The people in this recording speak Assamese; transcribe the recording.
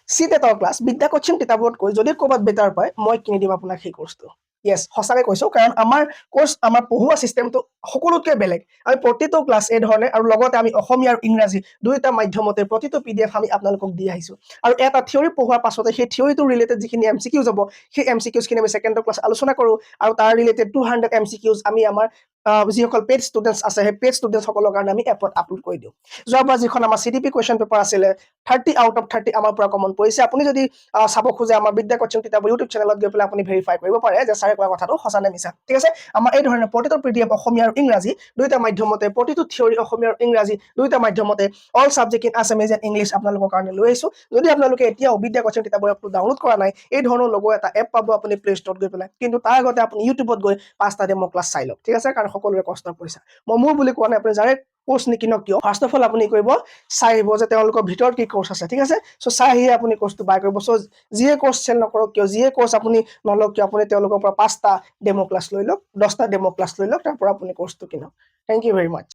চিটেটৰ ক্লাছ বিদ্যা কোচিং কিতাপতকৈ যদি ক'ৰবাত বেটাৰ পায় মই কিনি দিম আপোনাক সেই কোৰ্চটো য়েছ সঁচাকৈ কৈছোঁ কাৰণ আমাৰ কোৰ্চ আমাৰ পঢ়োৱা চিষ্টেমটো সকলোতকৈ বেলেগ আমি প্ৰতিটো ক্লাছ এই ধৰণে আৰু লগতে আমি অসমীয়া আৰু ইংৰাজী দুয়োটা মাধ্যমতে প্ৰতিটো PDF আমি আপোনালোকক দি আহিছোঁ আৰু এটা থিয়ৰী পঢ়োৱাৰ পাছতে সেই থিয়ৰীটো ৰিলেটেড যিখিনি MCQs হ'ব সেই MCQsখিনি আমি ছেকেণ্ডৰ ক্লাছ আলোচনা কৰোঁ আৰু তাৰ ৰিলেটেড 200 MCQs আমি আমাৰ যিসকল পেইড ষ্টুডেণ্টছ আছে সেই পেইড ষ্টুডেণ্টসকলৰ কাৰণে আমি এপত আপলোড কৰি দিওঁ যোৱাবাৰ যিখন আমাৰ CDP কুৱেশ্যন পেপাৰ আছিলে 30 আউট অফ 30 আমাৰ পৰা কমন পৰিছে আপুনি যদি চাব খোজে আমাৰ বিদ্যা কোচিং কিতাপৰ ইউটিউব চেনেলত গৈ পেলাই আপুনি ভেৰিফাই কৰিব পাৰে যে ছাৰে কোৱা কথাটো সঁচা নে মিছা ঠিক আছে আমাৰ এই ধৰণে প্ৰতিটো PDF অসমীয়া আৰু ইংৰাজী দুয়োটা মাধ্যমতে প্ৰতিটো থিয়ৰী অসমীয়া আৰু ইংৰাজী দুয়োটা মাধ্যমতে all subject in Assamese and English আপোনালোকৰ কাৰণে লৈ আহিছোঁ যদি আপোনালোকে এতিয়াও বিদ্যা কোচিং কিতাপৰ এপটো ডাউনলোড কৰা নাই এই ধৰণৰ লগো এটা এপ পাব আপুনি প্লে ষ্টৰত গৈ পেলাই কিন্তু তাৰ আগতে আপুনি ইউটিউবত গৈ 5টা ডেমো ক্লাছ চাই লওক ঠিক আছে কাৰণ সকলোৰে কষ্টৰ পইচা মই মোৰ বুলি কোৱা নাই আপুনি যাৰে কোৰ্চ নিকিনক কিয় ফাৰ্ষ্ট অফ অল আপুনি কৰিব চাই আহিব যে তেওঁলোকৰ ভিতৰত কি কোৰ্চ আছে ঠিক আছে সো চাই আহিয়ে আপুনি কোৰ্চটো বাই কৰিব সো যিয়ে কোৰ্চ চেল নকৰক কিয় যিয়ে কোৰ্চ আপুনি নলওক কিয় আপুনি তেওঁলোকৰ পৰা 5টা ডেমো ক্লাছ লৈ লওক 10টা ডেমো ক্লাছ লৈ লওক তাৰ পৰা আপুনি কোৰ্চটো কিনক থেংক ইউ ভেৰি মাছ